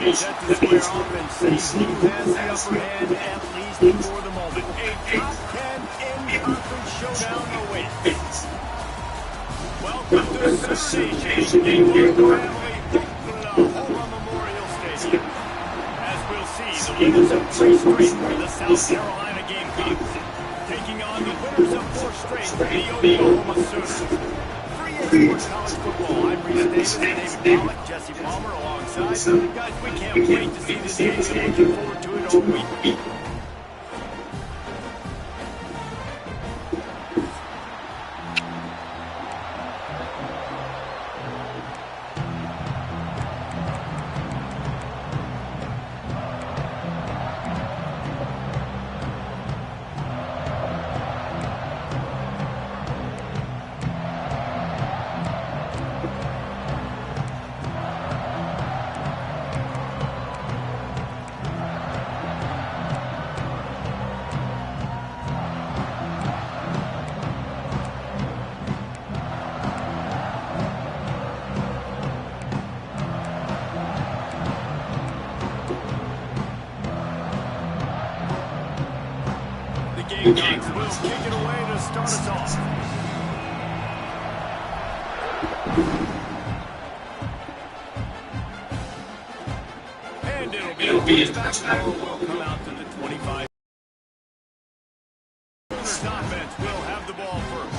He set to square off and sees he has the upper hand, at least for the moment. A top 10 in-conference showdown awaits. Welcome to Sooner Nation, North family, Homa Memorial Stadium. As we'll see, the winners of 3 straight for the South Carolina Gamecocks, taking on the winners of 4 straight for the Oklahoma Sooners. Sports College Football. I'm Reese Davis, David Pollack, Jesse Palmer alongside. Guys, we can't wait to see this game. Looking forward to it all week. The Gamecocks will kick it away to start us off. And it'll be a touchdown. Will come out to the 25. Sooners offense will have the ball first.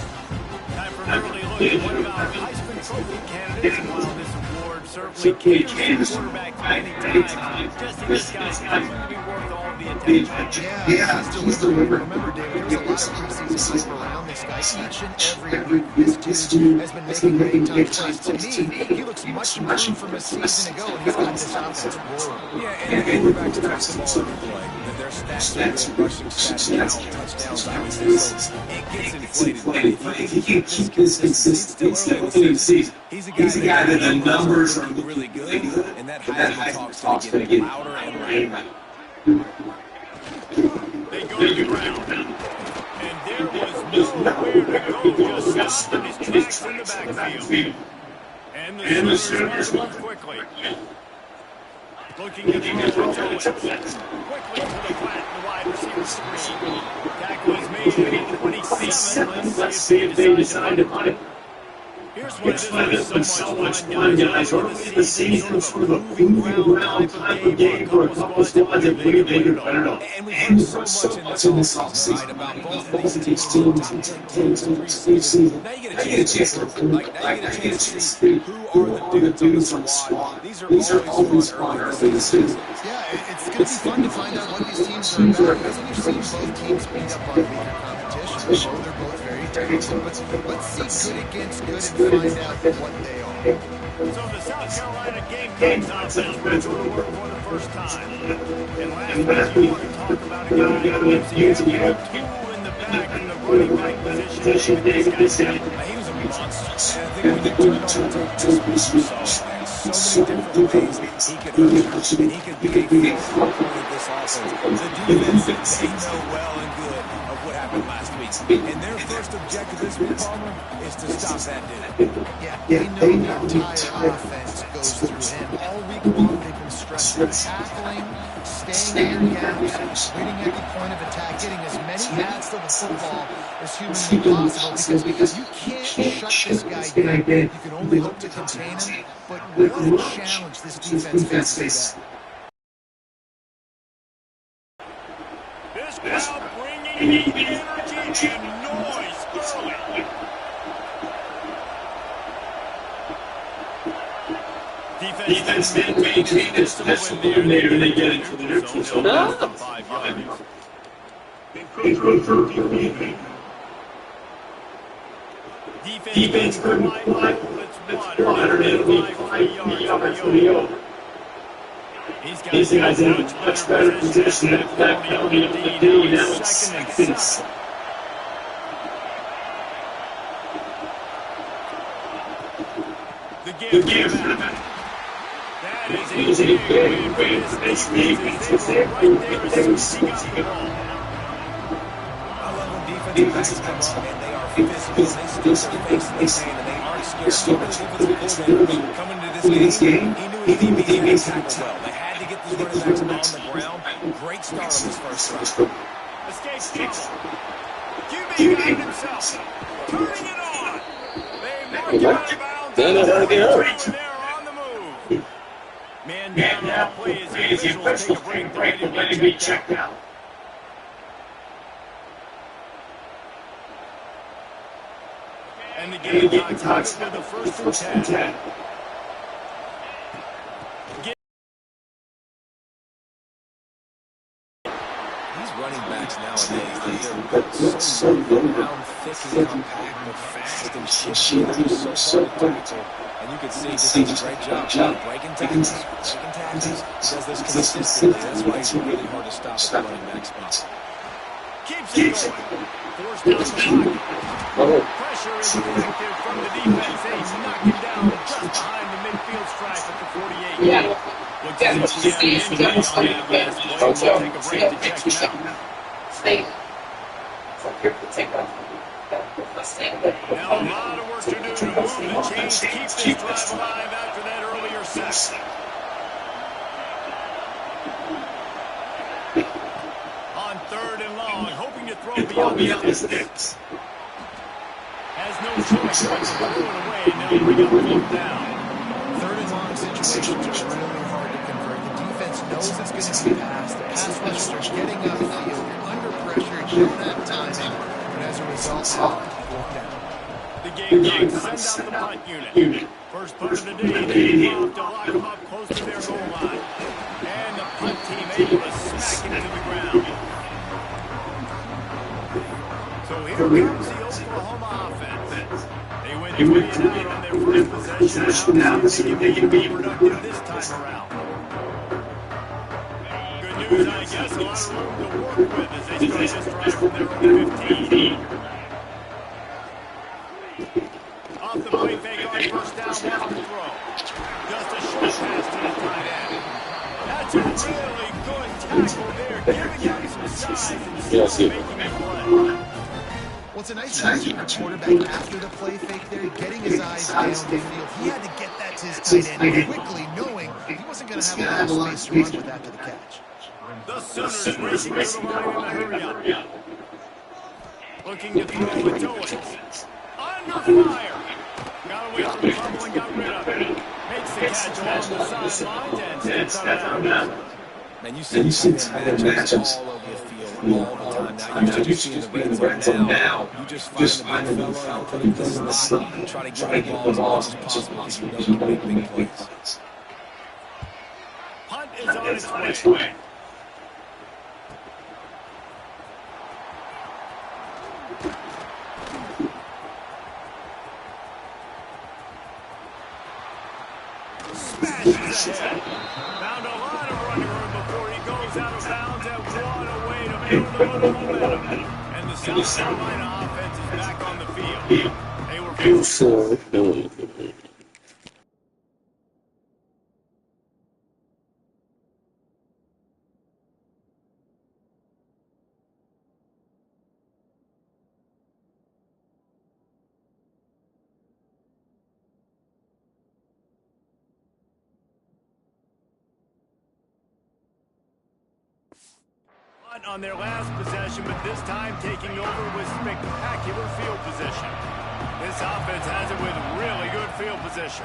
Time for an early look at one of our Heisman Trophy candidates. And while this award certainly caters to quarterbacks many times, just in this guy's going to be worth all of the attention. Yeah, he's delivered. Remember, David, there's a lot of preseason hype around this guy. Each and every week, this dude has been making big time plays. To me, he looks much improved from a season ago, and he's got this offense rolling. Yeah, and quarterbacks touch the ball every play. Their stats, rushing stats, touchdowns, passes, it gets inflated. But if he can keep this consistent, he's a guy that the numbers are really good, and that Heisman talk's going to get louder and louder. They go to the ground, and there was nowhere to go, just stopped in his tracks in the backfield. And the Sooners move quickly. Looking at the Owens. Quickly to the flat, the wide receiver screen. Tackle is made at 27. Let's see if they decide to punt it. Here's what it is with so much fun, guys. Early in the season, sort of a moving ground type of game for a couple squads that really made it better. And we've heard so much in this offseason about both of these teams this season. Now you get a chance to see who are the dudes on the squad. These are always fun early in the season. Yeah, it's going to be fun to find out what these teams are about, because when you've seen both teams beat up on weaker competition, they're both very talented, but let's see good against good and find out what they are. So the South Carolina Gamecocks offense went to work for the first time. And last week, you want to talk about a guy who gives you 2 in the back in the running back position. This guy, he was a monster. And I think when you turn on the so many different ways he could rush, and he could be a focal point of this offense. The defense, they know well and good of what happened last week. And their first objective this week, Palmer, is to stop that dude. Yeah, they know the entire offense goes through him. All week long, they've been stressing tackling, staying in gaps, waiting at the point of attack, getting as many hats to the football as humanly possible, because you can't shut this guy down. You can only hope to contain him, but what a challenge this defense faces. This crowd bringing energy and noise early. Defense maintain this to win there. They get into the neutral zone less than 5 yards. Defense provide blitz one, it'll be 5 yards for the over. These guys in a much better position at that county of the D. Now it's seconds. The give back. That is a big win for this defense. They're right there as soon as he got the ball. I love when defenses come up and they are physical. They stick their face in the sand and they aren't scared. The defensive coordinator coming into this game, he knew he needed to tackle well. They had these running backs on the ground. Great start on this first drive. Escapes trouble. QB got it himself. Turning it on. They mark it out of bounds. Then it had to get hurt. They're on the move. Man down on the play as the officials take a break. They're ready to be checked out. And the game talks with the first and 10. These running backs nowadays, they're so round, thick and compact, but fast and shifty. They're so hard to tackle. And you can see this is a great job breaking tackles. He does this consistently. That's why he's really hard to stop at the running back spot. Keeps it going. Forced down the pocket. Pressure is effective from the defense. They knock him down just behind the midfield stripe at the 48. Yeah. Looks as if we have an injury on that last play. We'll take a break to check him out. Now a lot of work to do to move the chains, keep this drive alive after that earlier sack. On 3rd and long, hoping to throw beyond the sticks. Has no choice but to throw it away, and now we got flipped down. 3rd and long situations are really hard to convert. The defense knows it's going to be passed. The pass rushers are getting up the field. You're under pressure. You don't have timing. And as a result, fourth down. The game clock sends out the punt unit. First punt of the day, they move to lock them up close to their goal line. And the punt team able to smack it into the ground. So here comes the Oklahoma offense. They went 3 and out on their first possession. Now see if they can be productive this time around. Good news, I guess. A lot of room to work with as they start this drive from their own 15. Off the play fake on first down, wants to throw. Just a short pass to the tight end. That's a really good tackle there, giving him some size and making him play. Well, it's a nice chance for a quarterback after the play fake there, getting his eyes down the field. He had to get that to his tight end quickly, knowing he wasn't going to have a lot of space to run with after the catch. The Sooners racing to the line in a hurry up. Looking to throw it to Owens. Under fire. Got away from trouble and got rid of it. Makes the catch along the sidelines and steps out of bounds. Man, you see matchups all over the field all the time. Now, you're seeing the red zone now. You just find the big fella and put him in the slot and try to get the ball as much as possible because you know you can make big plays. Punt is on its way. Smashes ahead. Found a lot of running room before he goes out of bounds, and what a way to build a little momentum. And the South Carolina offense is back on the field. They were forced. On their last possession, but this time taking over with spectacular field position. This offense has it with really good field position.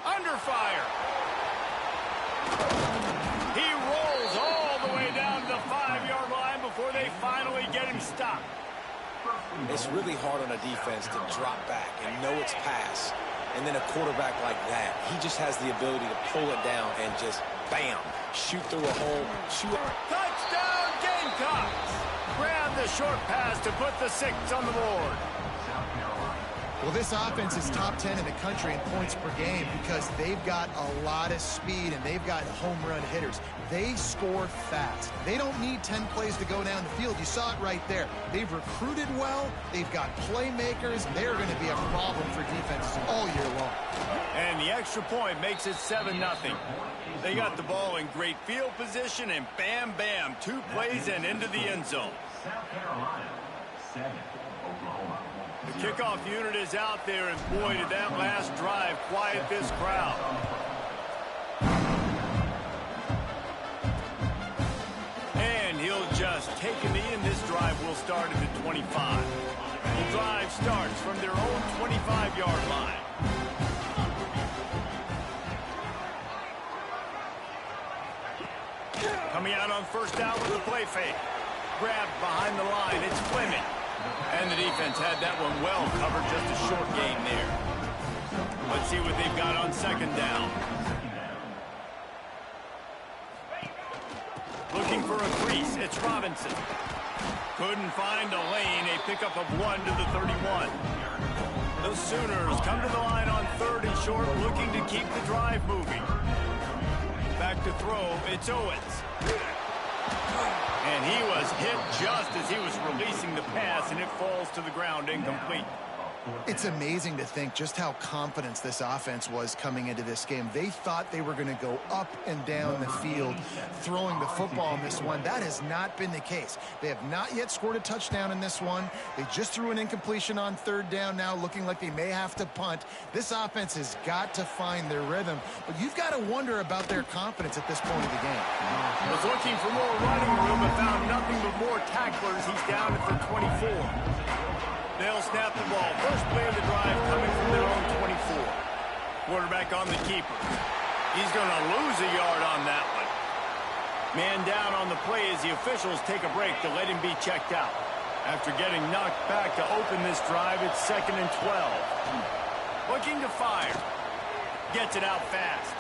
Under fire. He rolls all the way down to the 5-yard line before they finally get him stopped. It's really hard on a defense to drop back and know it's pass. And then a quarterback like that, he just has the ability to pull it down and just, bam, shoot through a hole. Touchdown, Gamecocks! Grab the short pass to put the 6 on the board. Well, this offense is top 10 in the country in points per game because they've got a lot of speed and they've got home run hitters. They score fast. They don't need 10 plays to go down the field. You saw it right there. They've recruited well. They've got playmakers. They're going to be a problem for defenses all year long. And the extra point makes it 7-0. They got the ball in great field position, and bam, bam, 2 plays and into the end zone. South Carolina, 7, Oklahoma. The kickoff unit is out there, and boy, did that last drive quiet this crowd. just taken the in. This drive will start at the 25. The drive starts from their own 25-yard line. Coming out on first down with the play fake. Grabbed behind the line. It's Fleming. And the defense had that one well covered. Just a short gain there. Let's see what they've got on second down. Looking for a crease. It's Robinson. Couldn't find a lane. A pickup of 1 to the 31. The Sooners come to the line on 3rd and short, looking to keep the drive moving. Back to throw. It's Owens. And he was hit just as he was releasing the pass, and it falls to the ground incomplete. It's amazing to think just how confident this offense was coming into this game. They thought they were going to go up and down the field throwing the football in this one. That has not been the case. They have not yet scored a touchdown in this one. They just threw an incompletion on 3rd down now, looking like they may have to punt. This offense has got to find their rhythm, but you've got to wonder about their confidence at this point of the game. Was looking for more running room but found nothing but more tacklers. He's down at the 24. They'll snap the ball. First play of the drive coming from their own 24. Quarterback on the keeper. He's going to lose a yard on that one. Man down on the play as the officials take a break to let him be checked out. After getting knocked back to open this drive, it's 2nd and 12. Looking to fire. Gets it out fast.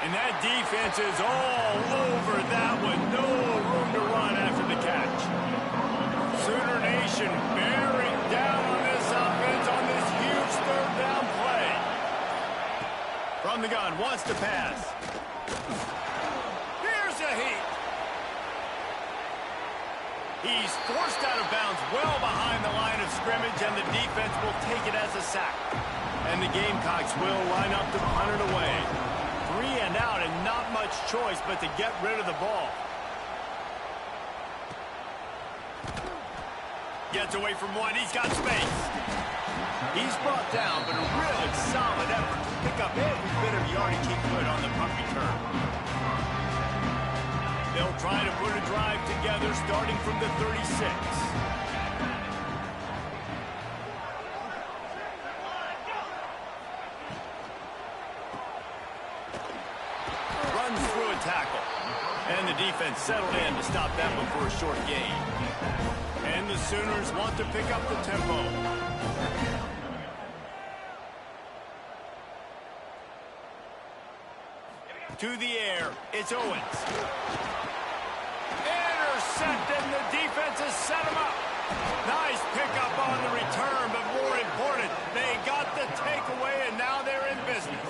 And that defense is all over that one. No room to run after the catch. Sooner Nation bearing down on this offense on this huge 3rd down play. From the gun, wants to pass. Here's a heat. He's forced out of bounds well behind the line of scrimmage, and the defense will take it as a sack. And the Gamecocks will line up to punt it away. 3 and out, and not much choice but to get rid of the ball. Gets away from one. He's got space. He's brought down, but a really solid effort to pick up every bit of yardage he could on the punt return. They'll try to put a drive together starting from the 36. Runs through a tackle. And the defense settled in to stop that one for a short gain. And the Sooners want to pick up the tempo. To the air, it's Owens. Intercepted, and the defense has set him up. Nice pickup on the return, but more important, they got the takeaway, and now they're in business.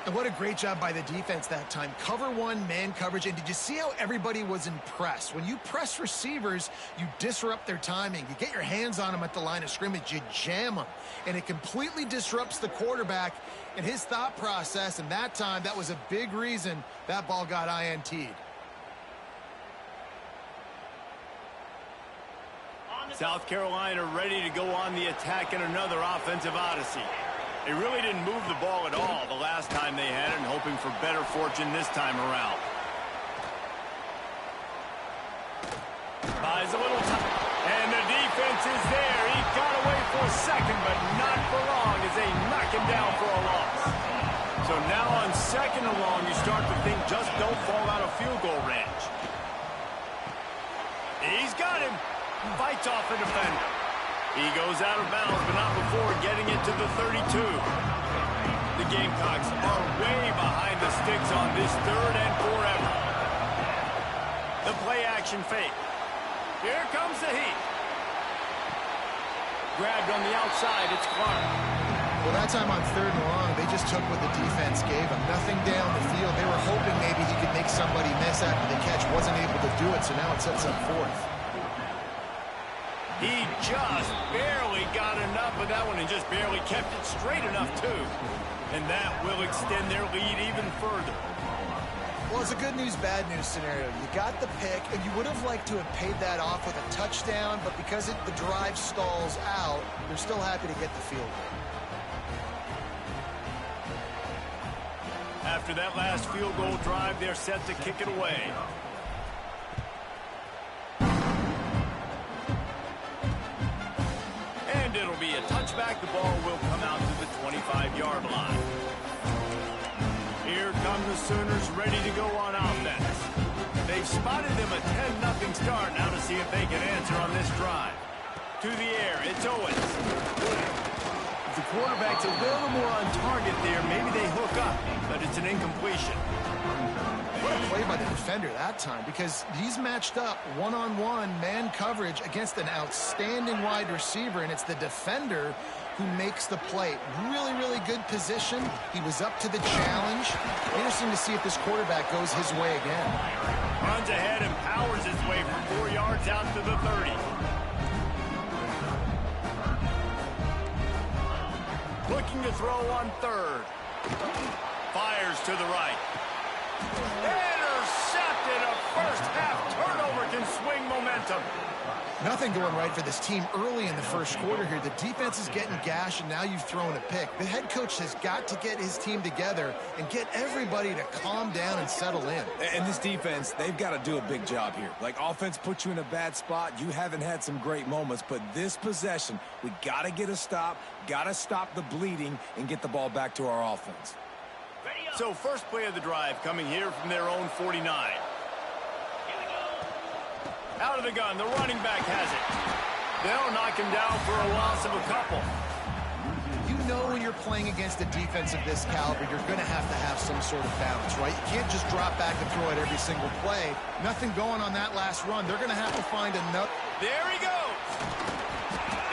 And what a great job by the defense that time. Cover 1, man coverage. And did you see how everybody was impressed? When you press receivers, you disrupt their timing. You get your hands on them at the line of scrimmage. You jam them. And it completely disrupts the quarterback and his thought process. And that time, that was a big reason that ball got INT'd. South Carolina ready to go on the attack in another offensive odyssey. They really didn't move the ball at all the last time they had it, and hoping for better fortune this time around. Buys a little time, and the defense is there. He got away for a second, but not for long as they knock him down for a loss. So now on 2nd and long, you start to think just don't fall out of field goal range. He's got him. Fights off a defender. He goes out of bounds, but not before getting it to the 32. The Gamecocks are way behind the sticks on this 3rd and forever. The play-action fake. Here comes the heat. Grabbed on the outside, it's Clark. Well, that time on 3rd and long, they just took what the defense gave them. Nothing down the field. They were hoping maybe he could make somebody miss after the catch. Wasn't able to do it, so now it sets up 4th. He just barely got enough of that one and just barely kept it straight enough, too. And that will extend their lead even further. Well, it's a good news, bad news scenario. You got the pick, and you would have liked to have paid that off with a touchdown, but because the drive stalls out, they're still happy to get the field goal. After that last field goal drive, they're set to kick it away. And it'll be a touchback. The ball will come out to the 25-yard line. Here come the Sooners ready to go on offense. They've spotted them a 10-0 start. Now to see if they can answer on this drive. To the air, it's Owens. If the quarterback's a little more on target there, maybe they hook up, but it's an incompletion. What a play by the defender that time, because he's matched up one-on-one man coverage against an outstanding wide receiver, and it's the defender who makes the play. Really, really good position. He was up to the challenge. Interesting to see if this quarterback goes his way again. Runs ahead and powers his way from 4 yards out to the 30. Looking to throw on third. Fires to the right. Intercepted. A first-half turnover can swing momentum. Nothing going right for this team early in the first quarter here. The defense is getting gashed, and now you've thrown a pick. The head coach has got to get his team together and get everybody to calm down and settle in. And this defense, they've got to do a big job here. Like, offense put you in a bad spot. You haven't had some great moments, but this possession, we got to get a stop, got to stop the bleeding, and get the ball back to our offense. So first play of the drive coming here from their own 49. Out of the gun, the running back has it. They'll knock him down for a loss of a couple. You know when you're playing against a defense of this caliber, you're going to have some sort of balance, right? You can't just drop back and throw it every single play. Nothing going on that last run. They're going to have to find another. There he goes.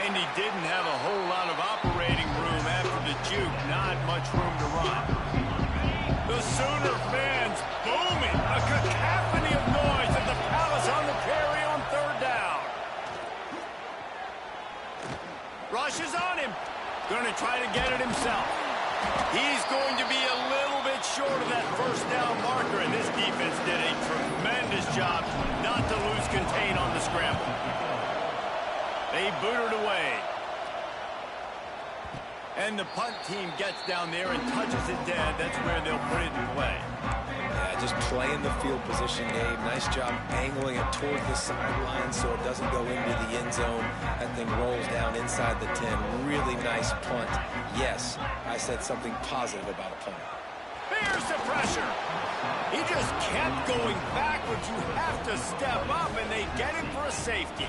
And he didn't have a whole lot of operating room after the juke. Not much room to run. The Sooner fans booming. A cacophony of noise at the Palace on the Prairie on third down. Rushes on him. Going to try to get it himself. He's going to be a little bit short of that first down marker, and this defense did a tremendous job not to lose contain on the scramble. They booted away. And the punt team gets down there and touches it dead. That's where they'll put it in play. Yeah, just playing the field position, Gabe. Nice job angling it toward the sideline so it doesn't go into the end zone. That thing rolls down inside the 10. Really nice punt. Yes, I said something positive about a punt. Here's the pressure. He just kept going backwards. You have to step up, and they get him for a safety.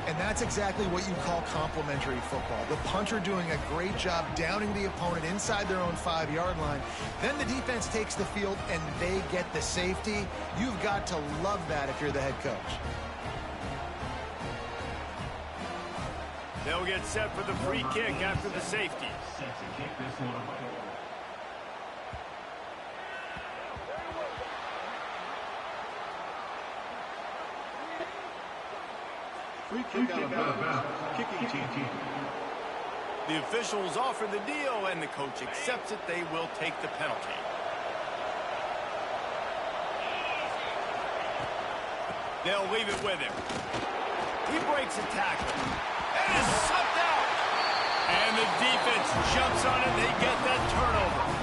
And that's exactly what you call complementary football. The punter doing a great job downing the opponent inside their own 5-yard line. Then the defense takes the field and they get the safety. You've got to love that if you're the head coach. They'll get set for the free kick after the safety. Set to kick this one away. Free kick out of bounds. Kicking team. The officials offer the deal, and the coach accepts it. They will take the penalty. They'll leave it with him. He breaks a tackle. And is sucked out. And the defense jumps on it. They get that turnover.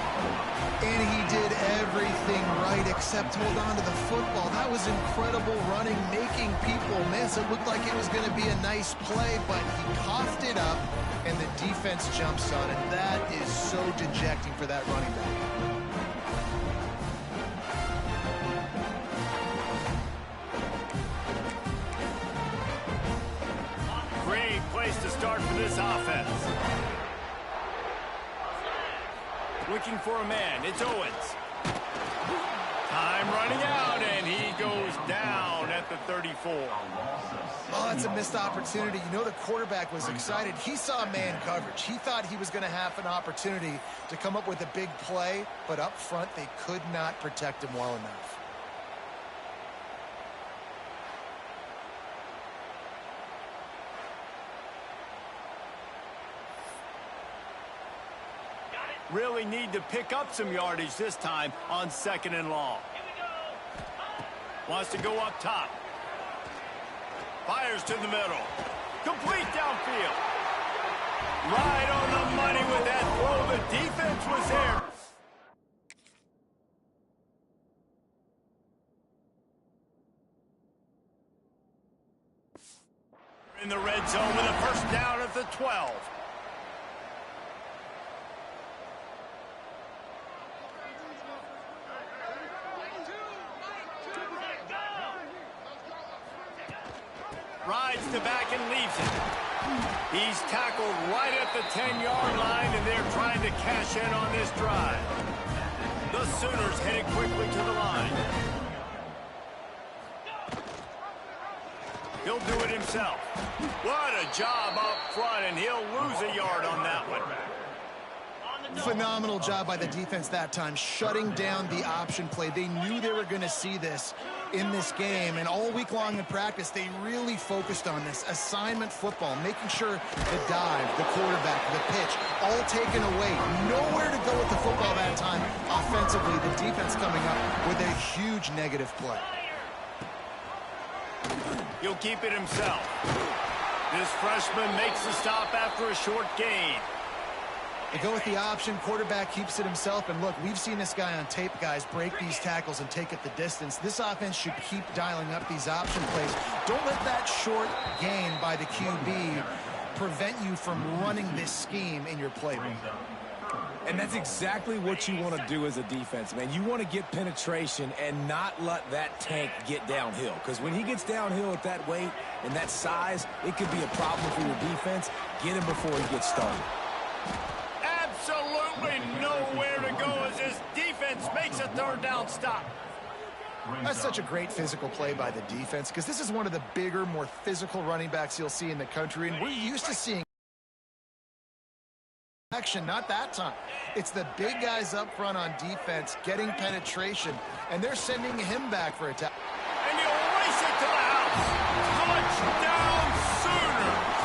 And he did everything right except hold on to the football. That was incredible running, making people miss. It looked like it was going to be a nice play, but he coughed it up, and the defense jumps on it. That is so dejecting for that running back. Great place to start for this offense. Looking for a man. It's Owens. Time running out, and he goes down at the 34. Oh, that's a missed opportunity. You know the quarterback was excited. He saw man coverage. He thought he was going to have an opportunity to come up with a big play, but up front they could not protect him well enough. Really need to pick up some yardage this time on 2nd and long. Wants to go up top. Fires to the middle. Complete downfield. Right on the money with that throw. The defense was there. In the red zone with a first down at the 12. Rides the back and leaves it. He's tackled right at the 10-yard line, and they're trying to cash in on this drive. The Sooners headed quickly to the line. He'll do it himself. What a job up front, and he'll lose a yard on that one. Phenomenal job by the defense that time, shutting down the option play. They knew they were going to see this in this game, and all week long in practice, they really focused on this assignment football, making sure the dive, the quarterback, the pitch, all taken away. Nowhere to go with the football that time offensively. The defense coming up with a huge negative play. He'll keep it himself. This freshman makes the stop after a short gain. They go with the option. Quarterback keeps it himself. And look, we've seen this guy on tape, guys, break these tackles and take it the distance. This offense should keep dialing up these option plays. Don't let that short gain by the QB prevent you from running this scheme in your playbook. And that's exactly what you want to do as a defense, man. You want to get penetration and not let that tank get downhill. Because when he gets downhill at that weight and that size, it could be a problem for your defense. Get him before he gets started. Absolutely nowhere to go as this defense makes a third down stop. That's such a great physical play by the defense, because this is one of the bigger, more physical running backs you'll see in the country, and we're used to seeing action. Not that time. It's the big guys up front on defense getting penetration, and they're sending him back for a tackle. And he'll race it to the house. Touchdown, Sooners!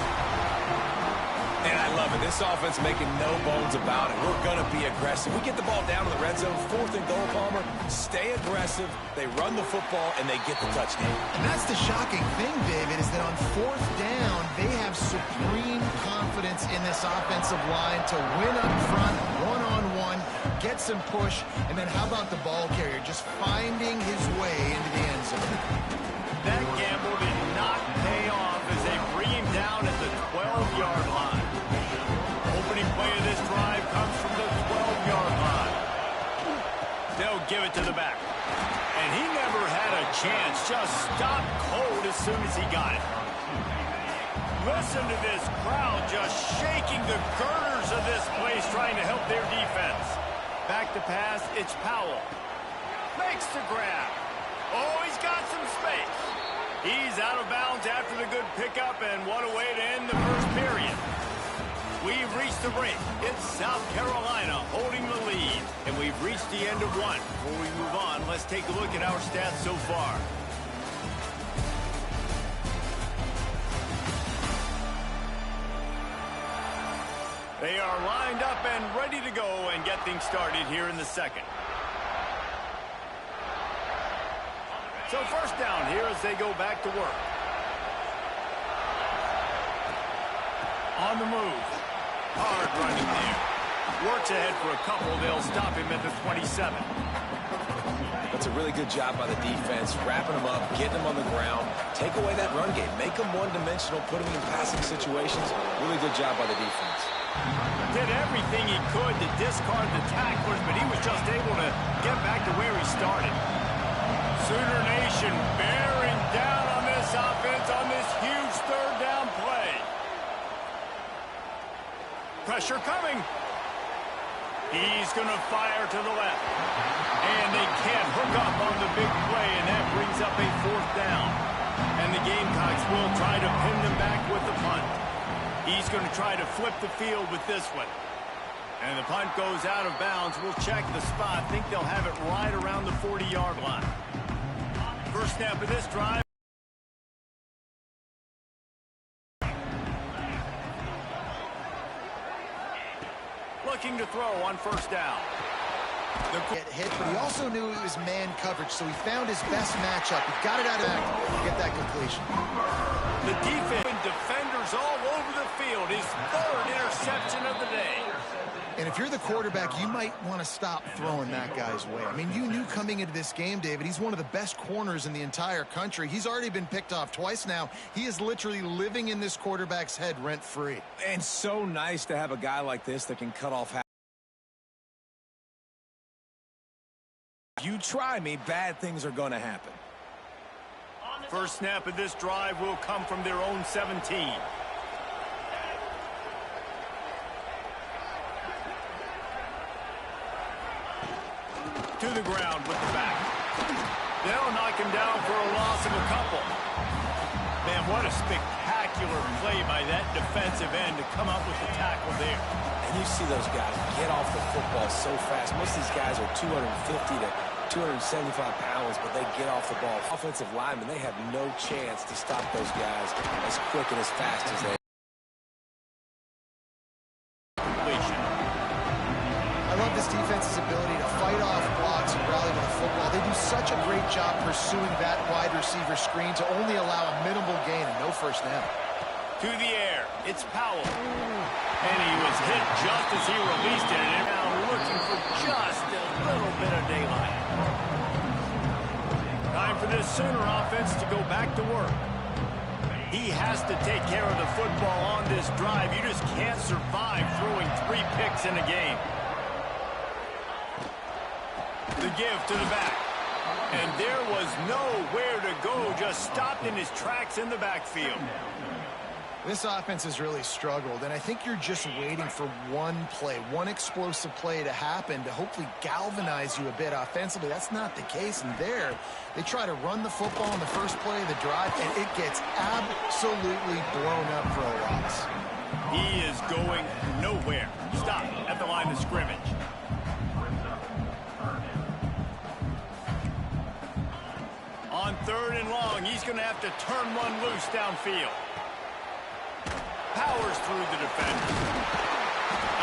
And I love it. This offense making no bones about it. We're going to be aggressive. We get the ball down in the red zone, 4th and goal, Palmer. Stay aggressive. They run the football, and they get the touchdown. And that's the shocking thing, David, is that on 4th down, they have supreme confidence in this offensive line to win up front, one-on-one, get some push, and then how about the ball carrier just finding his way into the end zone? That gamble did not pay off as they bring him down at the 12-yard line. Opening play of this drive comes from the 12-yard line. They'll give it to the back. And he never had a chance. Just stopped cold as soon as he got it. Listen to this crowd just shaking the girders of this place trying to help their defense. Back to pass, it's Powell. Makes the grab. Oh, he's got some space. He's out of bounds after the good pickup, and what a way to end the first period. We've reached the break. It's South Carolina holding the lead, and we've reached the end of one. Before we move on, let's take a look at our stats so far. They are lined up and ready to go and get things started here in the second. So first down here as they go back to work. On the move. Hard running there. Works ahead for a couple. They'll stop him at the 27. That's a really good job by the defense, wrapping them up, getting them on the ground, take away that run game, make them one-dimensional, put them in passing situations. Really good job by the defense. Did everything he could to discard the tacklers, but he was just able to get back to where he started. Sooner Nation bearing down on this offense on this huge third down play. Pressure coming. He's going to fire to the left. And they can't hook up on the big play, and that brings up a 4th down. And the Gamecocks will try to pin them back with the punt. He's going to try to flip the field with this one. And the punt goes out of bounds. We'll check the spot. Think they'll have it right around the 40-yard line. First snap of this drive. Looking to throw on first down. Get hit, but he also knew it was man coverage, so he found his best matchup. He got it out of back to get that completion. The defense and defenders all over the field. His 3rd interception of the day. And if you're the quarterback, you might want to stop throwing that guy's way. I mean, you knew coming into this game, David, he's one of the best corners in the entire country. He's already been picked off twice now. He is literally living in this quarterback's head rent-free. And so nice to have a guy like this that can cut off half. You try me, bad things are going to happen. First snap of this drive will come from their own 17. To the ground with the back. They'll knock him down for a loss of a couple. Man, what a spectacular play by that defensive end to come up with the tackle there. And you see those guys get off the football so fast. Most of these guys are 250 to 275 pounds, but they get off the ball. Offensive linemen, they have no chance to stop those guys as quick and as fast as they. I love this defense's ability to fight off blocks and rally to the football. They do such a great job pursuing that wide receiver screen to only allow a minimal gain and no first down. To the air, it's Powell. And he was hit just as he released it, and now looking for just a little bit of daylight. Time for this Sooner offense to go back to work. He has to take care of the football on this drive. You just can't survive throwing 3 picks in a game. The give to the back. And there was nowhere to go, just stopped in his tracks in the backfield. This offense has really struggled, and I think you're just waiting for one play, one explosive play to happen to hopefully galvanize you a bit offensively. That's not the case, and there, they try to run the football in the first play of the drive, and it gets absolutely blown up for a loss. He is going nowhere. Stop at the line of scrimmage. On 3rd and long, he's going to have to turn one loose downfield. Powers through the defender.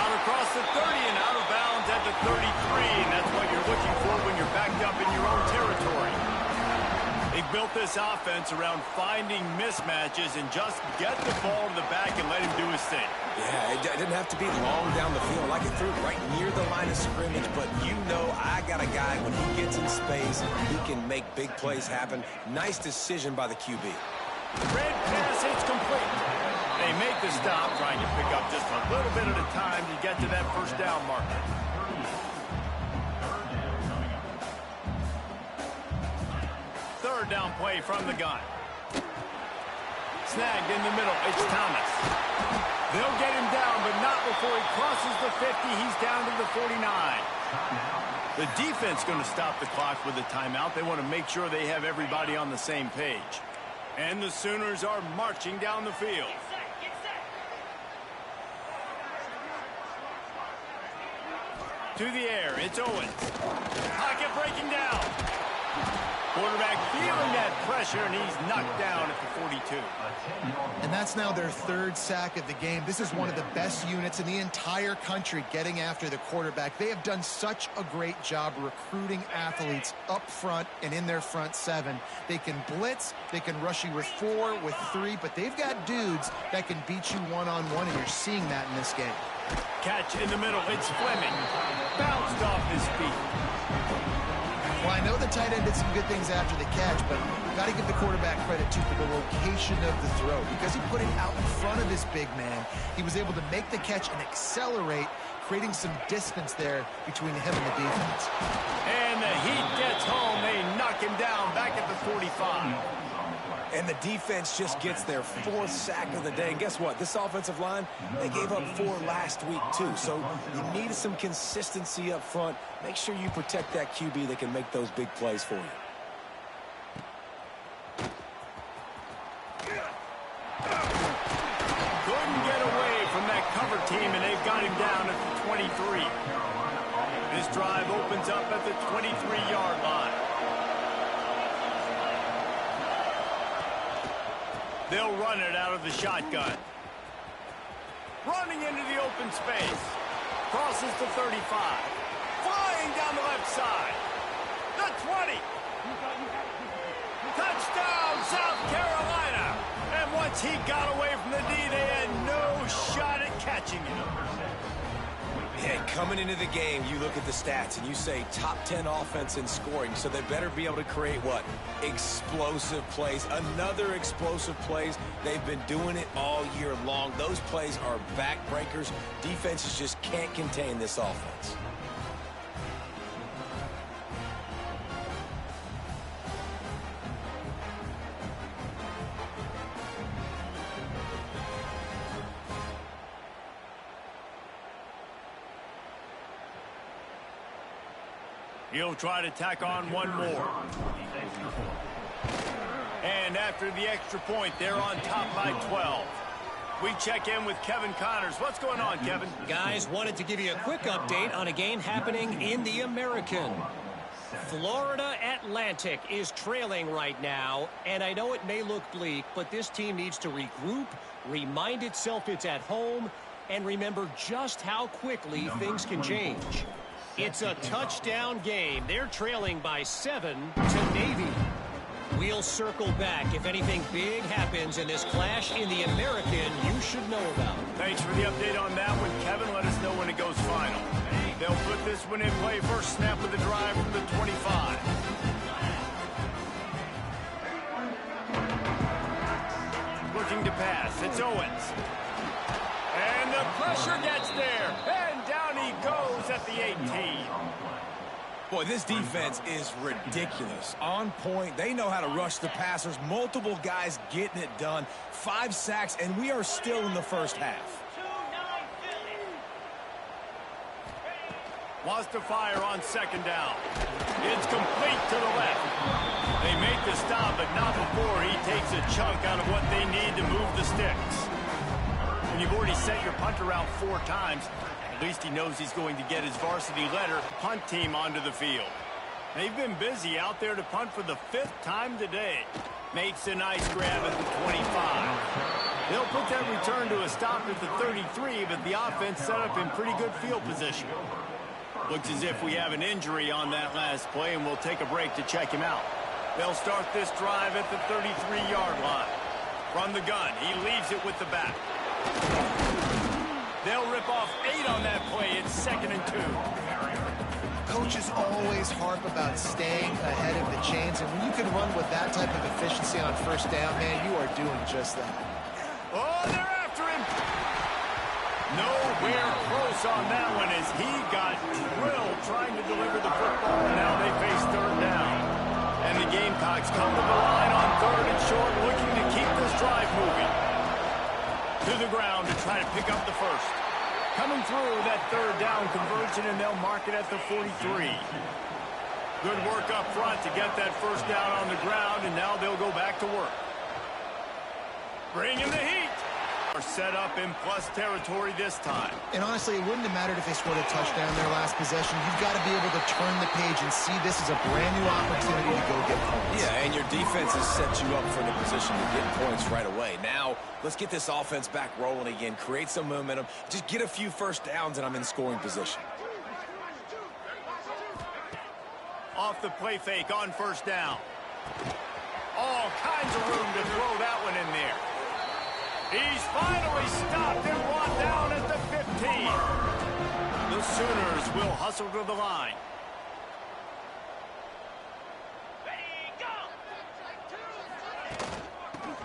Out across the 30 and out of bounds at the 33, and that's what you're looking for when you're backed up in your own territory. They built this offense around finding mismatches and just get the ball to the back and let him do his thing. Yeah, it didn't have to be long down the field. I could throw it right near the line of scrimmage, but you know I got a guy, when he gets in space, he can make big plays happen. Nice decision by the QB. Red pass, it's complete. They make the stop, trying to pick up just a little bit at a time to get to that first down marker. Third down play from the gun. Snagged in the middle, it's Thomas. They'll get him down, but not before he crosses the 50. He's down to the 49. The defense going to stop the clock with a timeout. They want to make sure they have everybody on the same page. And the Sooners are marching down the field. To the air, it's Owens. Pocket breaking down. Quarterback feeling that pressure, and he's knocked down at the 42. And that's now their 3rd sack of the game. This is one of the best units in the entire country getting after the quarterback. They have done such a great job recruiting athletes up front and in their front 7. They can blitz, they can rush you with 4, with 3, but they've got dudes that can beat you one-on-one, and you're seeing that in this game. Catch in the middle, it's Fleming. Bounced off his feet. Well, I know the tight end did some good things after the catch, but got to give the quarterback credit, too, for the location of the throw. Because he put it out in front of his big man, he was able to make the catch and accelerate, creating some distance there between him and the defense. And the heat gets home. They knock him down back at the 45. And the defense just gets their 4th sack of the day. And guess what? This offensive line, they gave up 4 last week, too. So you need some consistency up front. Make sure you protect that QB that can make those big plays for you. Couldn't get away from that cover team, and they've got him down at the 23. This drive opens up at the 23-yard line. They'll run it out of the shotgun. Running into the open space. Crosses the 35. Flying down the left side. The 20. Touchdown, South Carolina. And once he got away from the D, they had no shot at catching him. Yeah, coming into the game, you look at the stats and you say top 10 offense in scoring, so they better be able to create what? Explosive plays. Another explosive plays. They've been doing it all year long. Those plays are backbreakers. Defenses just can't contain this offense. He'll try to tack on one more. And after the extra point, they're on top by 12. We check in with Kevin Connors. What's going on, Kevin? Guys, wanted to give you a quick update on a game happening in the American. Florida Atlantic is trailing right now, and I know it may look bleak, but this team needs to regroup, remind itself it's at home, and remember just how quickly things can change. It's a touchdown game. They're trailing by 7 to Navy. We'll circle back if anything big happens in this clash in the American you should know about. Thanks for the update on that one, Kevin. Let us know when it goes final. They'll put this one in play. First snap of the drive from the 25. Looking to pass. It's Owens. And the pressure gets there. And down he goes at the 18. Boy, this defense is ridiculous. On point. They know how to rush the passers. Multiple guys getting it done. 5 sacks, and we are still in the first half. Wants to fire on second down. It's complete to the left. They make the stop, but not before he takes a chunk out of what they need to move the sticks. When you've already sent your punter out 4 times, at least he knows he's going to get his varsity letter punt team onto the field. They've been busy out there to punt for the 5th time today. Makes a nice grab at the 25. They'll put that return to a stop at the 33, but the offense set up in pretty good field position. Looks as if we have an injury on that last play, and we'll take a break to check him out. They'll start this drive at the 33-yard line. From the gun, he leaves it with the back. They'll rip off 8 on that play. It's 2nd and 2. Coaches always harp about staying ahead of the chains, and when you can run with that type of efficiency on first down, man, you are doing just that. Oh, they're after him. Nowhere close on that one as he got drilled trying to deliver the football. Now they face 3rd down. And the Gamecocks come to the line on 3rd and short, looking to keep this drive moving. To the ground to try to pick up the first. Coming through that 3rd down conversion, and they'll mark it at the 43. Good work up front to get that first down on the ground, and now they'll go back to work. Bring in the heat. Are set up in plus territory this time. And honestly, it wouldn't have mattered if they scored a touchdown their last possession. You've got to be able to turn the page and see this as a brand new opportunity to go get points. Yeah, and your defense has set you up for the position to get points right away. Now, let's get this offense back rolling again, create some momentum, just get a few first downs, and I'm in scoring position. Off the play fake on first down. All kinds of room to throw that one in there. He's finally stopped and brought down at the 15. The Sooners will hustle to the line. Ready, go!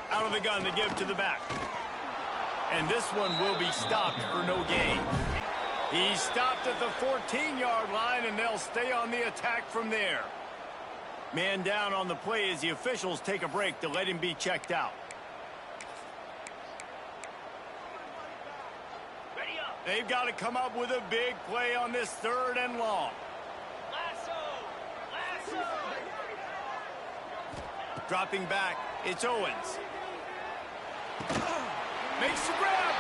Out of the gun to give to the back. And this one will be stopped for no gain. He's stopped at the 14-yard line, and they'll stay on the attack from there. Man down on the play as the officials take a break to let him be checked out. They've got to come up with a big play on this 3rd and long. Lasso! Dropping back, it's Owens. Makes the grab.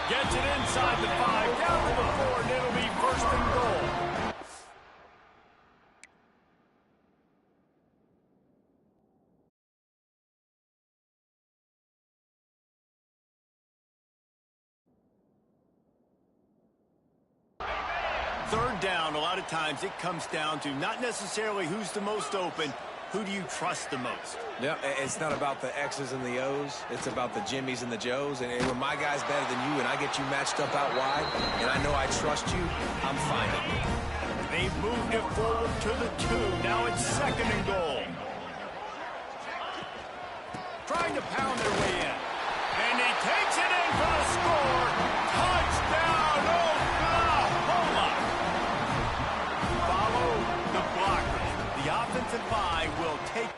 Gets it inside the 5, down to the 4, and it'll be 1st and goal. Third down, a lot of times it comes down to not necessarily who's the most open, Who do you trust the most? Yeah, it's not about the X's and the O's. It's about the Jimmys and the Joes. And when my guy's better than you and I get you matched up out wide, and I know I trust you, I'm fine. They've moved it forward to the 2. Now it's 2nd and goal. Trying to pound their way in. And he takes it in for the score. Touchdown, Oklahoma. Follow the blockers. The offensive line will take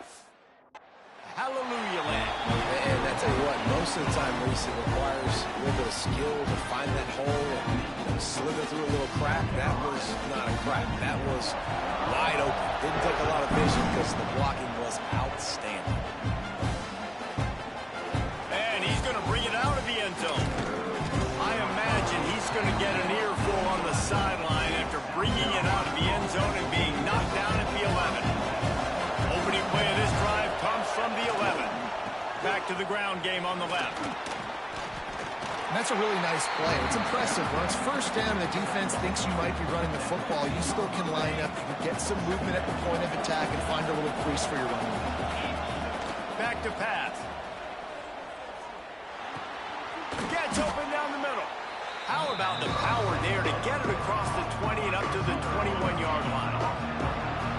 hallelujah land. And I tell you what, most of the time, Reese, it requires a little bit of skill to find that hole and slither through a little crack. That was not a crack. That was wide open. Didn't take a lot of vision because the blocking was outstanding. And he's going to bring it out of the end zone. I imagine he's going to get an earful on the sideline after bringing it out of the end zone and being knocked down at the 11. Opening play of this drive comes from the 11. Back to the ground game on the left. That's a really nice play. It's impressive. When it's first down and the defense thinks you might be running the football, you still can line up. You can get some movement at the point of attack and find a little crease for your running back. Back to pass. Gets open down the middle. How about the power there to get it across the 20 and up to the 21-yard line?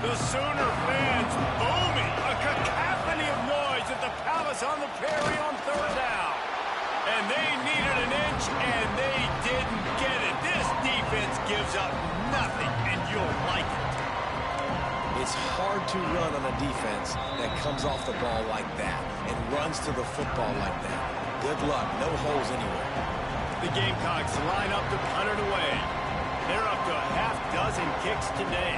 The Sooner fans booming. A cacophony of noise at the Palace on the Prairie on 3rd down. And they needed an inch, and they didn't get it. This defense gives up nothing, and you'll like it. It's hard to run on a defense that comes off the ball like that and runs to the football like that. Good luck. No holes anywhere. The Gamecocks line up to punt it away. They're up to a half dozen kicks today.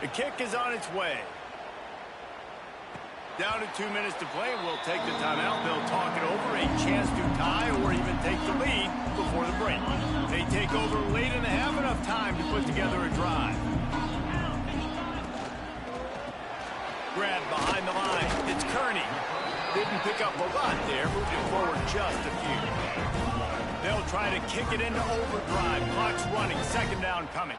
The kick is on its way. Down to 2 minutes to play. We'll take the timeout. They'll talk it over. A chance to tie or even take the lead before the break. They take over late in the half. Enough time to put together a drive. Grab behind the line. It's Kearney. Didn't pick up a lot there. Moved it forward just a few. They'll try to kick it into overdrive. Clock's running. 2nd down coming.